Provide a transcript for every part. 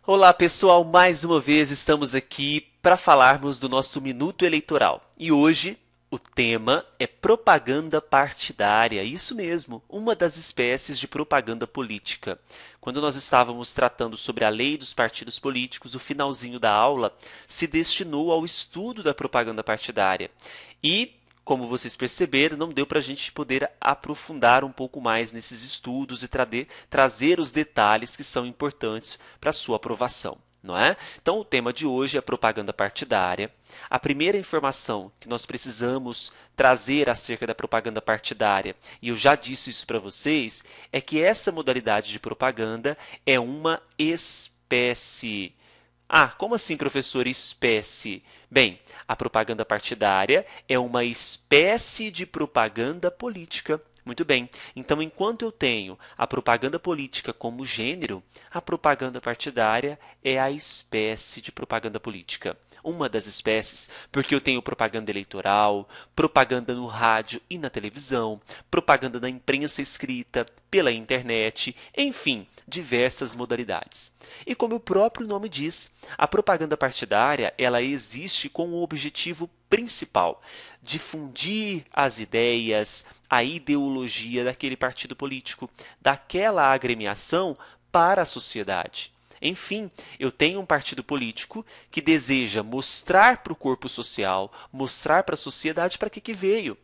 Olá pessoal, mais uma vez estamos aqui para falarmos do nosso Minuto Eleitoral. E hoje o tema é propaganda partidária, isso mesmo, uma das espécies de propaganda política. Quando nós estávamos tratando sobre a lei dos partidos políticos, o finalzinho da aula se destinou ao estudo da propaganda partidária. E como vocês perceberam, não deu para a gente poder aprofundar um pouco mais nesses estudos e trazer os detalhes que são importantes para a sua aprovação, não é? Então, o tema de hoje é propaganda partidária. A primeira informação que nós precisamos trazer acerca da propaganda partidária, e eu já disse isso para vocês, é que essa modalidade de propaganda é uma espécie. Ah, como assim, professor, espécie? Bem, a propaganda partidária é uma espécie de propaganda política. Muito bem. Então, enquanto eu tenho a propaganda política como gênero, a propaganda partidária é a espécie de propaganda política. Uma das espécies, porque eu tenho propaganda eleitoral, propaganda no rádio e na televisão, propaganda na imprensa escrita, pela internet, enfim, diversas modalidades. E como o próprio nome diz, a propaganda partidária, ela existe com o objetivo principal: difundir as ideias, a ideologia daquele partido político, daquela agremiação para a sociedade. Enfim, eu tenho um partido político que deseja mostrar para o corpo social, mostrar para a sociedade para que veio.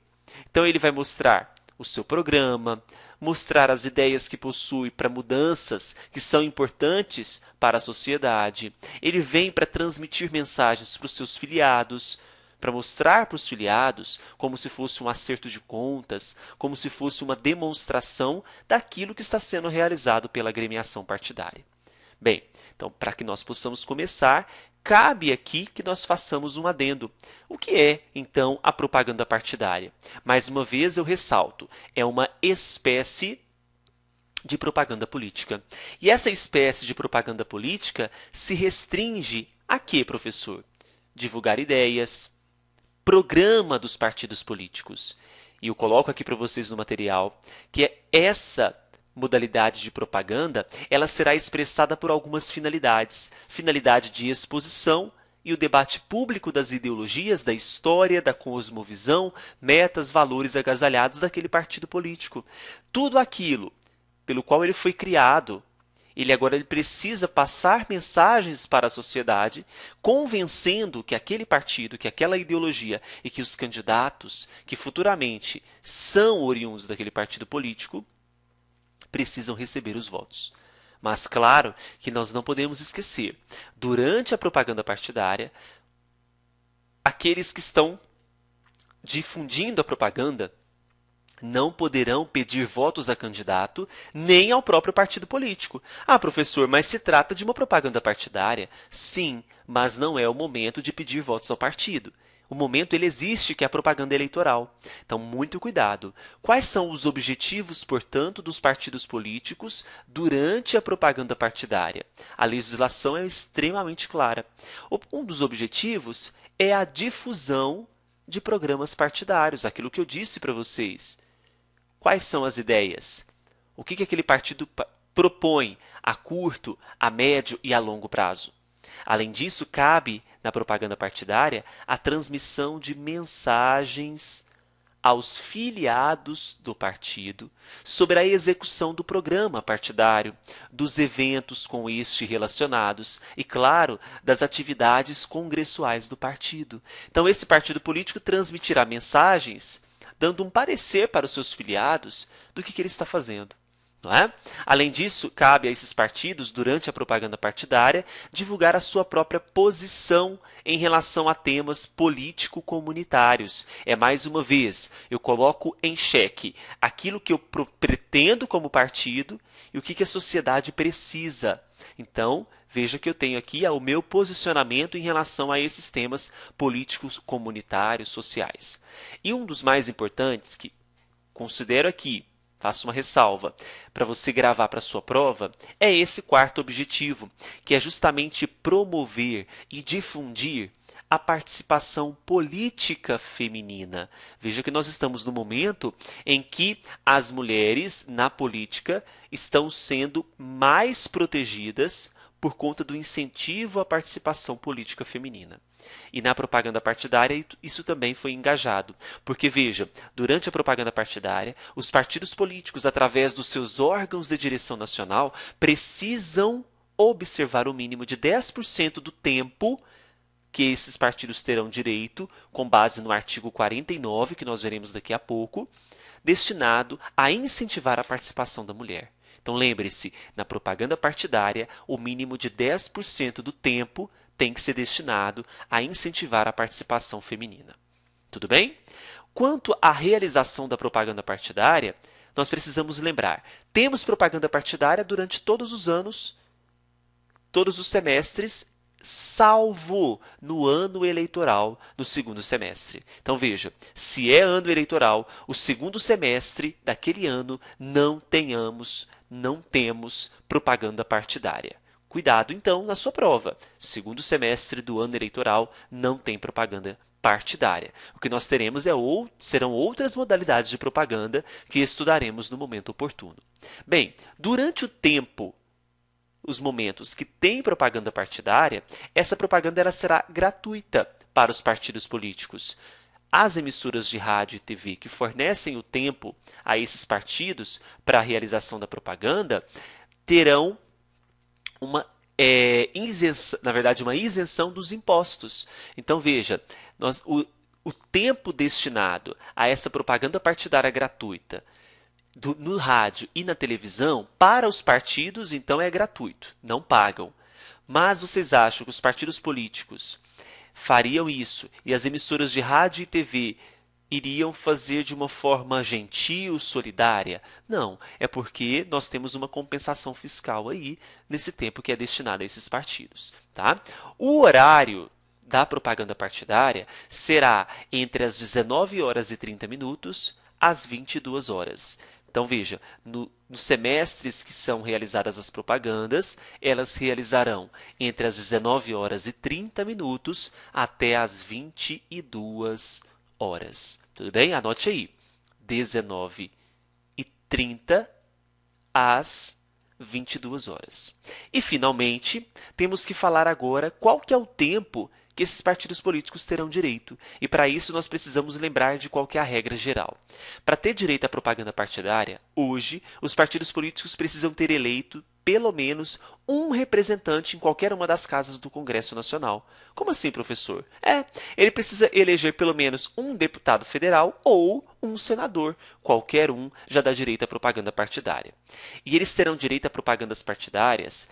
Então ele vai mostrar o seu programa, mostrar as ideias que possui para mudanças que são importantes para a sociedade. Ele vem para transmitir mensagens para os seus filiados, para mostrar para os filiados como se fosse um acerto de contas, como se fosse uma demonstração daquilo que está sendo realizado pela agremiação partidária. Bem, então, para que nós possamos começar, cabe aqui que nós façamos um adendo. O que é, então, a propaganda partidária? Mais uma vez eu ressalto, é uma espécie de propaganda política. E essa espécie de propaganda política se restringe a quê, professor? Divulgar ideias, programa dos partidos políticos. E eu coloco aqui para vocês no material que essa modalidade de propaganda, ela será expressada por algumas finalidades. Finalidade de exposição e o debate público das ideologias, da história, da cosmovisão, metas, valores agasalhados daquele partido político. Tudo aquilo pelo qual ele foi criado. Ele precisa passar mensagens para a sociedade, convencendo que aquele partido, que aquela ideologia e que os candidatos que futuramente são oriundos daquele partido político precisam receber os votos. Mas claro que nós não podemos esquecer, durante a propaganda partidária, aqueles que estão difundindo a propaganda não poderão pedir votos a candidato nem ao próprio partido político. Ah, professor, mas se trata de uma propaganda partidária? Sim, mas não é o momento de pedir votos ao partido. O momento ele existe, que é a propaganda eleitoral. Então, muito cuidado. Quais são os objetivos, portanto, dos partidos políticos durante a propaganda partidária? A legislação é extremamente clara. Um dos objetivos é a difusão de programas partidários, aquilo que eu disse para vocês. Quais são as ideias? O que aquele partido propõe a curto, a médio e a longo prazo? Além disso, cabe, na propaganda partidária, a transmissão de mensagens aos filiados do partido sobre a execução do programa partidário, dos eventos com este relacionados e, claro, das atividades congressuais do partido. Então, esse partido político transmitirá mensagens dando um parecer para os seus filiados do que ele está fazendo. Não é? Além disso, cabe a esses partidos, durante a propaganda partidária, divulgar a sua própria posição em relação a temas político-comunitários. É mais uma vez, eu coloco em xeque aquilo que eu pretendo como partido e o que a sociedade precisa. Então, veja que eu tenho aqui o meu posicionamento em relação a esses temas políticos, comunitários, sociais. E um dos mais importantes que considero aqui, faço uma ressalva, para você gravar para a sua prova, é esse quarto objetivo, que é justamente promover e difundir a participação política feminina. Veja que nós estamos no momento em que as mulheres na política estão sendo mais protegidas por conta do incentivo à participação política feminina. E na propaganda partidária isso também foi engajado, porque veja, durante a propaganda partidária, os partidos políticos, através dos seus órgãos de direção nacional, precisam observar o mínimo de 10% do tempo que esses partidos terão direito, com base no artigo 49, que nós veremos daqui a pouco, destinado a incentivar a participação da mulher. Então lembre-se, na propaganda partidária, o mínimo de 10% do tempo tem que ser destinado a incentivar a participação feminina. Tudo bem? Quanto à realização da propaganda partidária, nós precisamos lembrar, temos propaganda partidária durante todos os anos, todos os semestres, salvo no ano eleitoral, no segundo semestre. Então veja, se é ano eleitoral, o segundo semestre daquele ano não temos propaganda partidária. Cuidado então na sua prova. Segundo semestre do ano eleitoral não tem propaganda partidária. O que nós teremos serão outras modalidades de propaganda que estudaremos no momento oportuno. Bem, durante o tempo, os momentos que tem propaganda partidária, essa propaganda ela será gratuita para os partidos políticos. As emissoras de rádio e TV que fornecem o tempo a esses partidos para a realização da propaganda terão uma isenção dos impostos. Então veja, o tempo destinado a essa propaganda partidária gratuita no rádio e na televisão, para os partidos, então é gratuito, não pagam. Mas vocês acham que os partidos políticos fariam isso e as emissoras de rádio e TV iriam fazer de uma forma gentil, solidária? Não, é porque nós temos uma compensação fiscal aí nesse tempo que é destinado a esses partidos. Tá? O horário da propaganda partidária será entre as 19 horas e 30 minutos às 22 horas. Então, veja, nos semestres que são realizadas as propagandas, elas realizarão entre as 19 horas e 30 minutos até as 22 horas. Tudo bem? Anote aí. 19h30 às 22 horas. E, finalmente, temos que falar agora qual que é o tempo que esses partidos políticos terão direito. E para isso nós precisamos lembrar de qual que é a regra geral. Para ter direito à propaganda partidária, hoje, os partidos políticos precisam ter eleito pelo menos um representante em qualquer uma das casas do Congresso Nacional. Como assim, professor? Ele precisa eleger pelo menos um deputado federal ou um senador. Qualquer um já dá direito à propaganda partidária. E eles terão direito a propagandas partidárias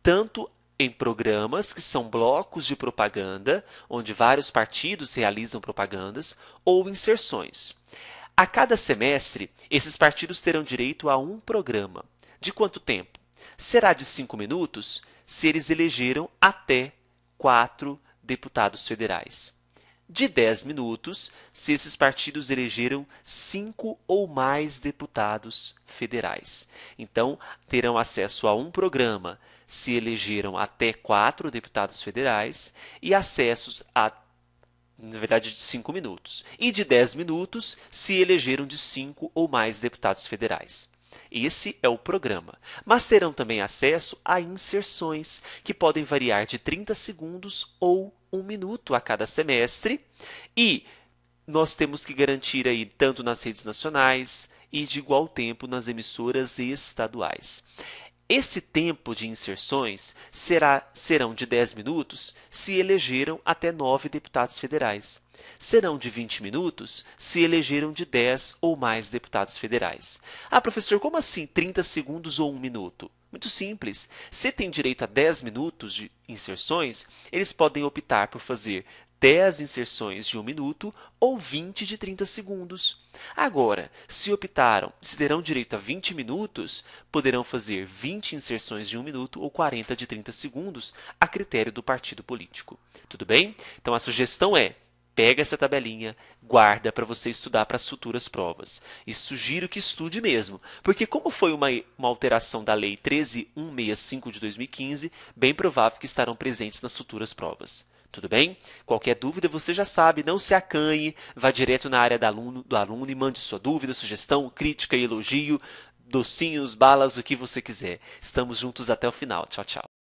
tanto em programas, que são blocos de propaganda, onde vários partidos realizam propagandas, ou inserções. A cada semestre, esses partidos terão direito a um programa. De quanto tempo? Será de 5 minutos se eles elegeram até 4 deputados federais. De 10 minutos se esses partidos elegeram 5 ou mais deputados federais. Então, terão acesso a um programa se elegeram até 4 deputados federais e acessos a, na verdade, de 5 minutos. E de 10 minutos se elegeram de 5 ou mais deputados federais. Esse é o programa. Mas terão também acesso a inserções, que podem variar de 30 segundos ou 1 minuto a cada semestre. E nós temos que garantir aí tanto nas redes nacionais e de igual tempo nas emissoras estaduais. Esse tempo de inserções serão de 10 minutos se elegeram até 9 deputados federais. Serão de 20 minutos se elegeram de 10 ou mais deputados federais. Ah, professor, como assim 30 segundos ou 1 minuto? Muito simples. Se tem direito a 10 minutos de inserções, eles podem optar por fazer 10 inserções de 1 minuto ou 20 de 30 segundos. Agora, se terão direito a 20 minutos, poderão fazer 20 inserções de 1 minuto ou 40 de 30 segundos, a critério do partido político. Tudo bem? Então, a sugestão é: pega essa tabelinha, guarda para você estudar para as futuras provas. E sugiro que estude mesmo, porque como foi uma alteração da Lei 13.165 de 2015, bem provável que estarão presentes nas futuras provas. Tudo bem? Qualquer dúvida você já sabe, não se acanhe, vá direto na área do aluno e mande sua dúvida, sugestão, crítica e elogio, docinhos, balas, o que você quiser. Estamos juntos até o final. Tchau, tchau.